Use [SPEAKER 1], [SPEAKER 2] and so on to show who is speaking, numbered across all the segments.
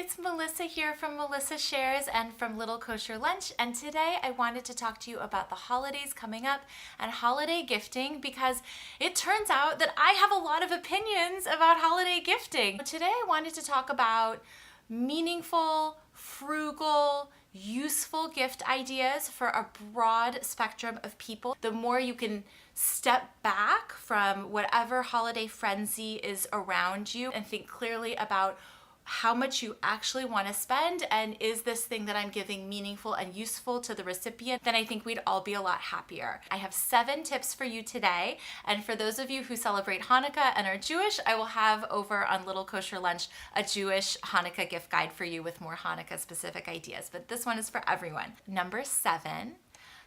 [SPEAKER 1] it's Melissa here from Melissa Shares and from Little Kosher Lunch, and today I wanted to talk to you about the holidays coming up and holiday gifting because it turns out that I have a lot of opinions about holiday gifting. Today I wanted to talk about meaningful, frugal, useful gift ideas for a broad spectrum of people. The more you can step back from whatever holiday frenzy is around you and think clearly about how much you actually want to spend and is this thing that I'm giving meaningful and useful to the recipient, then I think we'd all be a lot happier. I have 7 tips for you today, and for those of you who celebrate Hanukkah and are Jewish, I will have over on Little Kosher Lunch a Jewish Hanukkah gift guide for you with more Hanukkah specific ideas, but this one is for everyone. Number 7,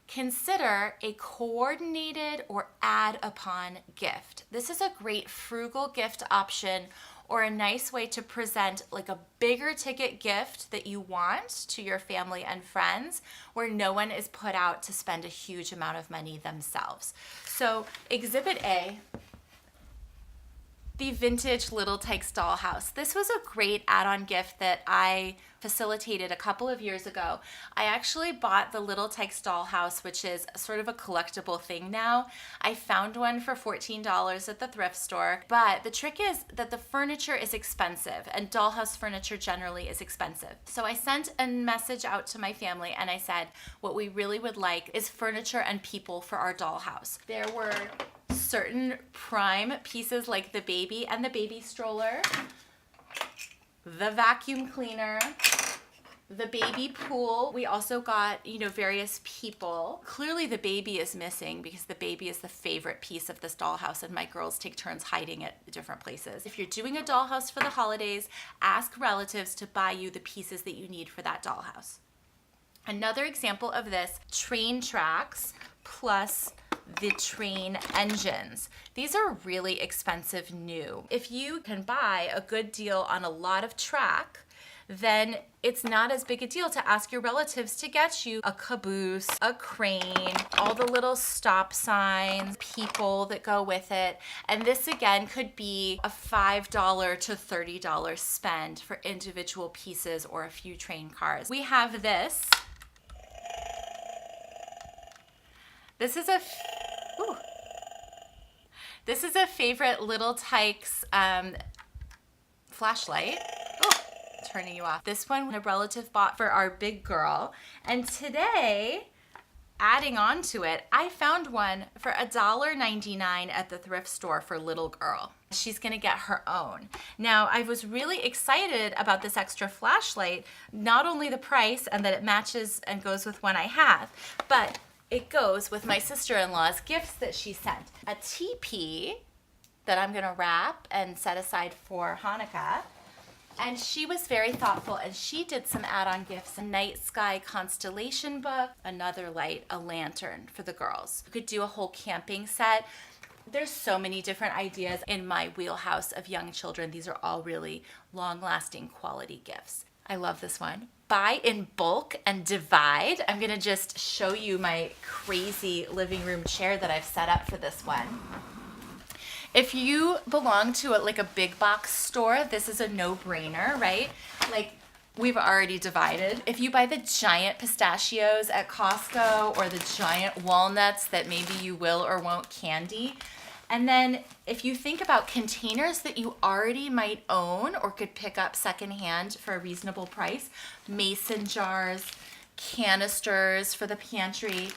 [SPEAKER 1] consider a coordinated or add-upon gift. This is a great frugal gift option or a nice way to present like a bigger ticket gift that you want to your family and friends where no one is put out to spend a huge amount of money themselves. So Exhibit A, the vintage Little Tikes dollhouse. This was a great add-on gift that I facilitated a couple of years ago. I actually bought the Little Tikes dollhouse, which is sort of a collectible thing now. I found one for $14 at the thrift store, but the trick is that the furniture is expensive and dollhouse furniture generally is expensive. So I sent a message out to my family and I said, what we really would like is furniture and people for our dollhouse. There were certain prime pieces like the baby and the baby stroller, the vacuum cleaner, the baby pool. We also got, various people. Clearly the baby is missing because the baby is the favorite piece of this dollhouse and my girls take turns hiding it at different places. If you're doing a dollhouse for the holidays, ask relatives to buy you the pieces that you need for that dollhouse. Another example of this, train tracks plus the train engines. These are really expensive new. If you can buy a good deal on a lot of track, then it's not as big a deal to ask your relatives to get you a caboose, a crane, all the little stop signs, people that go with it. And this again could be a $5 to $30 spend for individual pieces or a few train cars. We have this. This is a favorite Little Tikes flashlight. Turning you off. This one a relative bought for our big girl. And today, adding on to it, I found one for $1.99 at the thrift store for little girl. She's gonna get her own. Now, I was really excited about this extra flashlight, not only the price and that it matches and goes with one I have, but it goes with my sister-in-law's gifts that she sent. A teepee that I'm gonna wrap and set aside for Hanukkah. And she was very thoughtful and she did some add-on gifts. A night sky constellation book, another light, a lantern for the girls. You could do a whole camping set. There's so many different ideas in my wheelhouse of young children. These are all really long-lasting quality gifts. I love this one. Buy in bulk and divide. I'm gonna just show you my crazy living room chair that I've set up for this one. If you belong to a big box store, this is a no-brainer, right? Like, we've already divided. If you buy the giant pistachios at Costco or the giant walnuts that maybe you will or won't candy, and then if you think about containers that you already might own or could pick up secondhand for a reasonable price, mason jars, canisters for the pantry,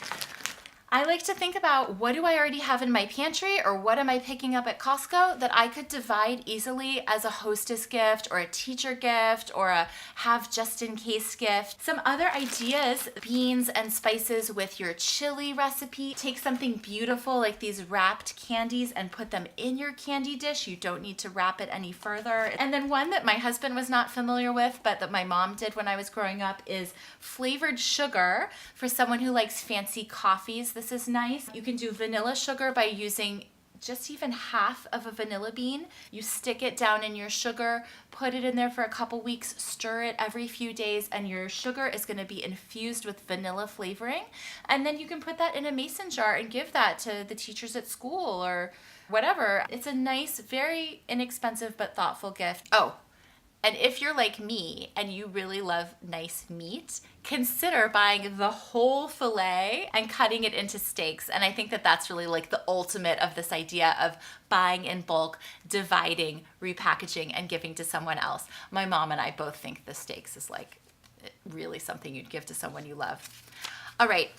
[SPEAKER 1] I like to think about what do I already have in my pantry or what am I picking up at Costco that I could divide easily as a hostess gift or a teacher gift or a have just in case gift. Some other ideas, beans and spices with your chili recipe. Take something beautiful like these wrapped candies and put them in your candy dish. You don't need to wrap it any further. And then one that my husband was not familiar with but that my mom did when I was growing up is flavored sugar for someone who likes fancy coffees. This is nice. You can do vanilla sugar by using just even half of a vanilla bean. You stick it down in your sugar, put it in there for a couple weeks, stir it every few days, and your sugar is gonna be infused with vanilla flavoring. And then you can put that in a mason jar and give that to the teachers at school or whatever. It's a nice, very inexpensive but thoughtful gift. Oh, And if you're like me and you really love nice meat, consider buying the whole filet and cutting it into steaks. And I think that that's really like the ultimate of this idea of buying in bulk, dividing, repackaging, and giving to someone else. My mom and I both think the steaks is like really something you'd give to someone you love. All right.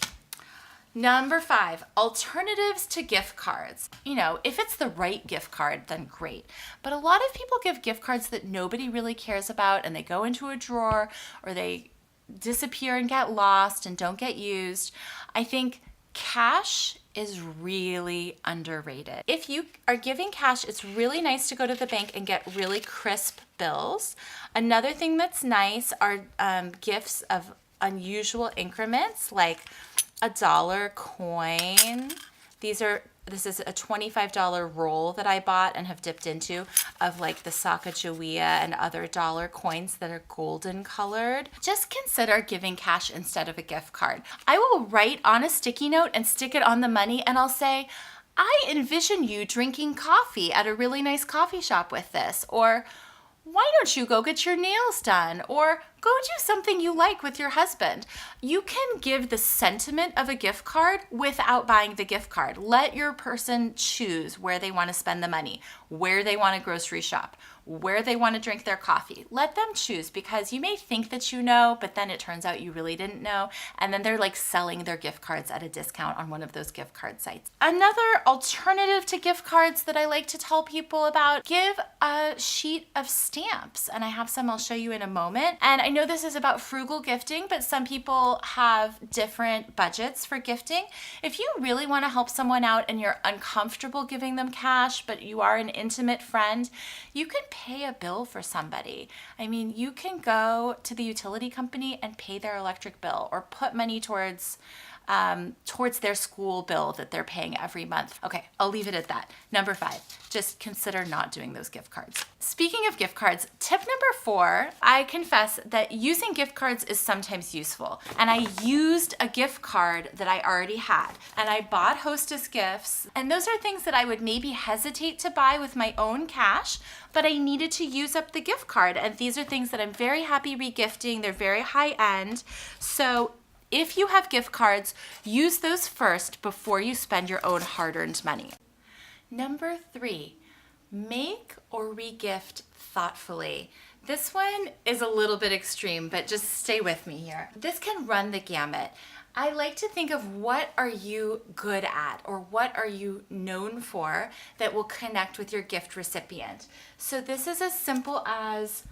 [SPEAKER 1] Number 5, alternatives to gift cards. You know, if it's the right gift card, then great. But a lot of people give gift cards that nobody really cares about, and they go into a drawer or they disappear and get lost and don't get used. I think cash is really underrated. If you are giving cash, it's really nice to go to the bank and get really crisp bills. Another thing that's nice are gifts of unusual increments, like a dollar coin. This is a $25 roll that I bought and have dipped into of like the Sacagawea and other dollar coins that are golden colored. Just consider giving cash instead of a gift card. I will write on a sticky note and stick it on the money, and I'll say, I envision you drinking coffee at a really nice coffee shop with this, or why don't you go get your nails done, or go do something you like with your husband. You can give the sentiment of a gift card without buying the gift card. Let your person choose where they want to spend the money, where they want to grocery shop, where they want to drink their coffee. Let them choose, because you may think that you know, but then it turns out you really didn't know. And then they're like selling their gift cards at a discount on one of those gift card sites. Another alternative to gift cards that I like to tell people about, give a sheet of stamps. And I have some I'll show you in a moment. And I know this is about frugal gifting, but some people have different budgets for gifting. If you really want to help someone out and you're uncomfortable giving them cash, but you are an intimate friend, you can pay a bill for somebody. I mean, you can go to the utility company and pay their electric bill, or put money towards their school bill that they're paying every month. Okay, I'll leave it at that. Number 5, just consider not doing those gift cards. Speaking of gift cards, tip number 4, I confess that using gift cards is sometimes useful. And I used a gift card that I already had, and I bought Hostess gifts. And those are things that I would maybe hesitate to buy with my own cash, but I needed to use up the gift card. And these are things that I'm very happy regifting. They're very high end. So if you have gift cards, use those first before you spend your own hard-earned money. Number 3, make or regift thoughtfully. This one is a little bit extreme, but just stay with me here. This can run the gamut. I like to think of what are you good at, or what are you known for that will connect with your gift recipient. So this is as simple as,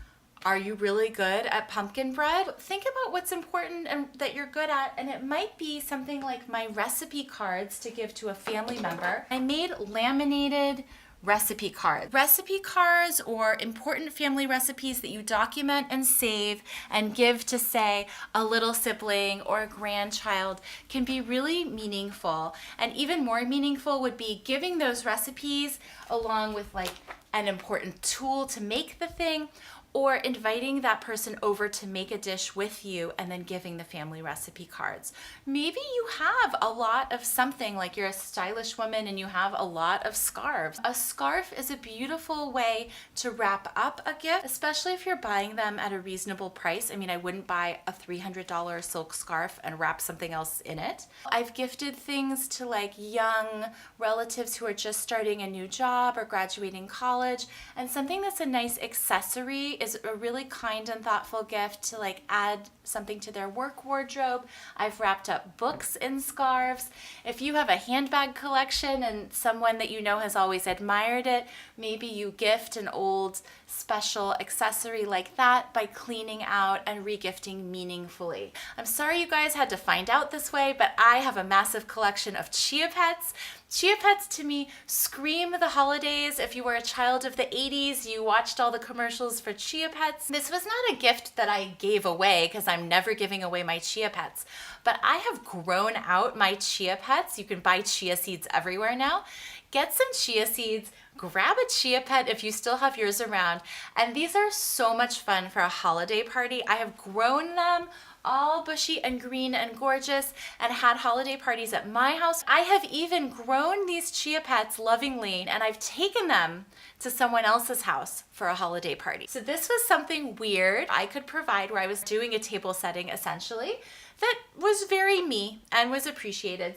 [SPEAKER 1] are you really good at pumpkin bread? Think about what's important and that you're good at, and it might be something like my recipe cards to give to a family member. I made laminated recipe cards. Recipe cards, or important family recipes that you document and save and give to, say, a little sibling or a grandchild, can be really meaningful. And even more meaningful would be giving those recipes along with like an important tool to make the thing, or inviting that person over to make a dish with you and then giving the family recipe cards. Maybe you have a lot of something, like you're a stylish woman and you have a lot of scarves. A scarf is a beautiful way to wrap up a gift, especially if you're buying them at a reasonable price. I mean, I wouldn't buy a $300 silk scarf and wrap something else in it. I've gifted things to like young relatives who are just starting a new job or graduating college, and something that's a nice accessory is a really kind and thoughtful gift to like add something to their work wardrobe. I've wrapped up books in scarves. If you have a handbag collection and someone that you know has always admired it, maybe you gift an old special accessory like that by cleaning out and regifting meaningfully. I'm sorry you guys had to find out this way, but I have a massive collection of Chia Pets. Chia Pets to me scream the holidays. If you were a child of the 80s, you watched all the commercials for Chia Pets. This was not a gift that I gave away, because I'm never giving away my Chia Pets, but I have grown out my Chia Pets. You can buy chia seeds everywhere now. Get some chia seeds, grab a chia pet if you still have yours around, and these are so much fun for a holiday party. I have grown them all bushy and green and gorgeous and had holiday parties at my house. I have even grown these chia pets lovingly, and I've taken them to someone else's house for a holiday party. So this was something weird I could provide, where I was doing a table setting essentially that was very me and was appreciated.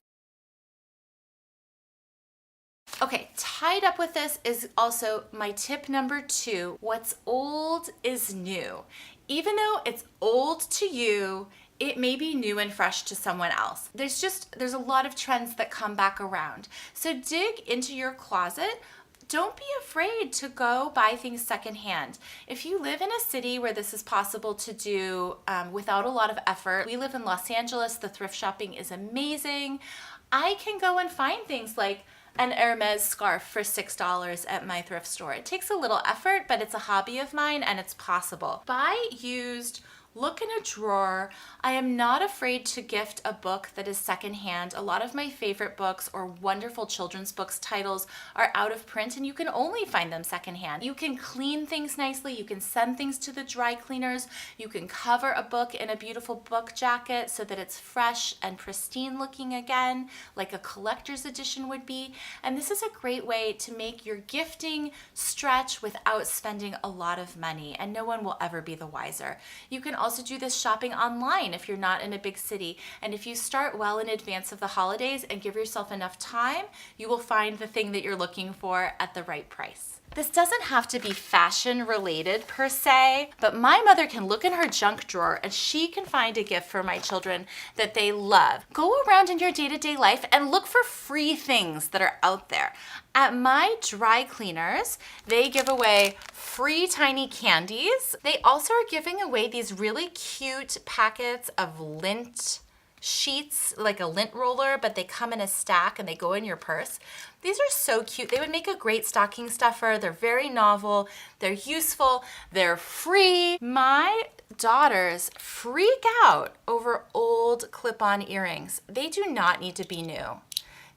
[SPEAKER 1] Okay, tied up with this is also my tip number 2. What's old is new. Even though it's old to you, it may be new and fresh to someone else. There's a lot of trends that come back around. So dig into your closet. Don't be afraid to go buy things secondhand. If you live in a city where this is possible to do without a lot of effort, we live in Los Angeles, the thrift shopping is amazing. I can go and find things like an Hermes scarf for $6 at my thrift store. It takes a little effort, but it's a hobby of mine and it's possible. Buy used, look in a drawer. I am not afraid to gift a book that is secondhand. A lot of my favorite books or wonderful children's books titles are out of print and you can only find them secondhand. You can clean things nicely. You can send things to the dry cleaners. You can cover a book in a beautiful book jacket so that it's fresh and pristine looking again, like a collector's edition would be. And this is a great way to make your gifting stretch without spending a lot of money, and no one will ever be the wiser. You can also do this shopping online if you're not in a big city. And if you start well in advance of the holidays and give yourself enough time, you will find the thing that you're looking for at the right price. This doesn't have to be fashion related per se, but my mother can look in her junk drawer and she can find a gift for my children that they love. Go around in your day-to-day life and look for free things that are out there. At my dry cleaners, they give away free tiny candies. They also are giving away these really cute packets of lint sheets, like a lint roller, but they come in a stack and they go in your purse. These are so cute. They would make a great stocking stuffer. They're very novel. They're useful. They're free. My daughters freak out over old clip-on earrings. They do not need to be new.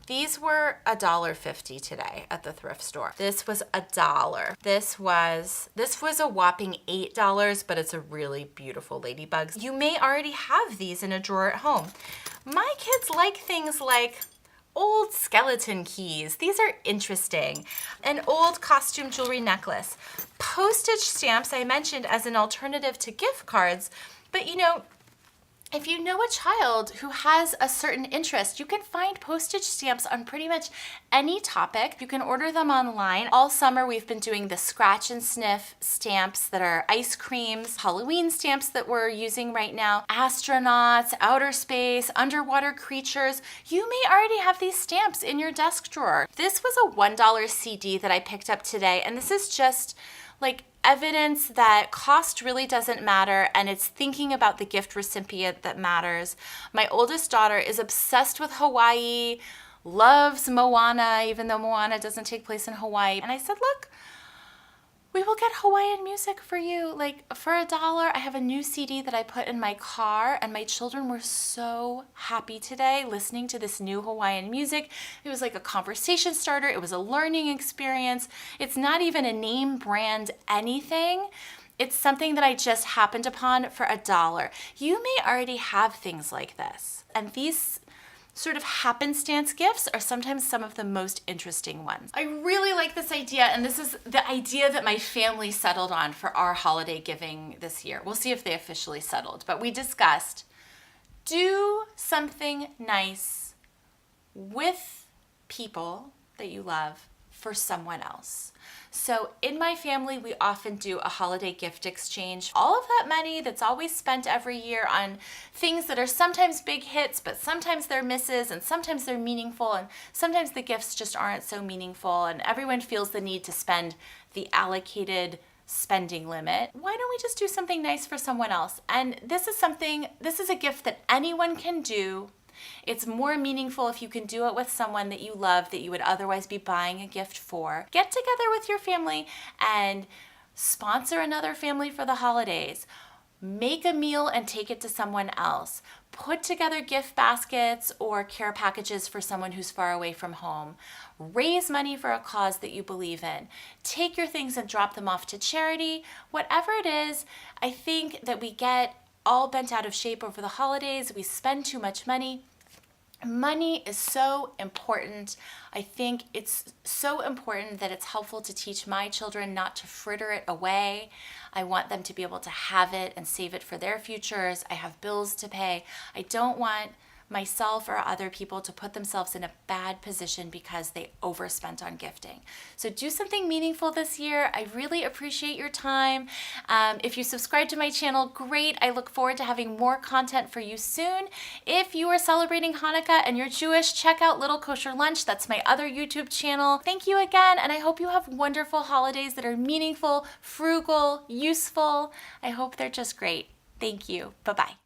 [SPEAKER 1] These were $1.50 today at the thrift store. This was $1. This was a whopping $8, but it's a really beautiful ladybugs. You may already have these in a drawer at home. My kids like things like old skeleton keys. These are interesting. An old costume jewelry necklace. Postage stamps I mentioned as an alternative to gift cards, but you know, if you know a child who has a certain interest, you can find postage stamps on pretty much any topic. You can order them online. All summer we've been doing the scratch and sniff stamps that are ice creams, Halloween stamps that we're using right now, astronauts, outer space, underwater creatures. You may already have these stamps in your desk drawer. This was a $1 CD that I picked up today, and this is just like evidence that cost really doesn't matter, and it's thinking about the gift recipient that matters. My oldest daughter is obsessed with Hawaii, loves Moana, even though Moana doesn't take place in Hawaii. And I said, look, we will get Hawaiian music for you. Like for $1, I have a new CD that I put in my car, and my children were so happy today listening to this new Hawaiian music. It was like a conversation starter. It was a learning experience. It's not even a name brand anything. It's something that I just happened upon for $1. You may already have things like this. And these sort of happenstance gifts are sometimes some of the most interesting ones. I really like this idea, and this is the idea that my family settled on for our holiday giving this year. We'll see if they officially settled, but we discussed do something nice with people that you love for someone else. So in my family, we often do a holiday gift exchange. All of that money that's always spent every year on things that are sometimes big hits, but sometimes they're misses, and sometimes they're meaningful, and sometimes the gifts just aren't so meaningful, and everyone feels the need to spend the allocated spending limit. Why don't we just do something nice for someone else? And this is a gift that anyone can do. It's more meaningful if you can do it with someone that you love that you would otherwise be buying a gift for. Get together with your family and sponsor another family for the holidays. Make a meal and take it to someone else. Put together gift baskets or care packages for someone who's far away from home. Raise money for a cause that you believe in. Take your things and drop them off to charity. Whatever it is, I think that we get all bent out of shape over the holidays. We spend too much money. Money is so important. I think it's so important that it's helpful to teach my children not to fritter it away. I want them to be able to have it and save it for their futures. I have bills to pay. I don't want myself or other people to put themselves in a bad position because they overspent on gifting. So do something meaningful this year. I really appreciate your time. If you subscribe to my channel, great. I look forward to having more content for you soon. If you are celebrating Hanukkah and you're Jewish, check out Little Kosher Lunch. That's my other YouTube channel. Thank you again, and I hope you have wonderful holidays that are meaningful, frugal, useful. I hope they're just great. Thank you. Bye-bye.